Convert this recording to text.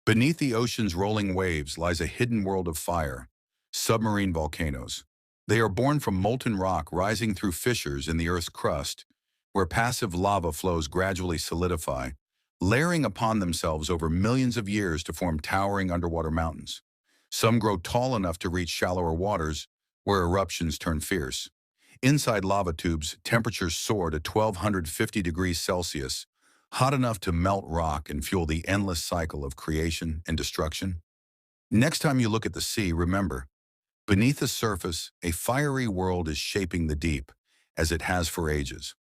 Beneath the ocean's rolling waves lies a hidden world of fire, submarine volcanoes. They are born from molten rock rising through fissures in the Earth's crust, where passive lava flows gradually solidify, layering upon themselves over millions of years to form towering underwater mountains. Some grow tall enough to reach shallower waters, where eruptions turn fierce. Inside lava tubes, temperatures soar to 1250 degrees Celsius, hot enough to melt rock and fuel the endless cycle of creation and destruction. Next time you look at the sea, remember, beneath the surface, a fiery world is shaping the deep, as it has for ages.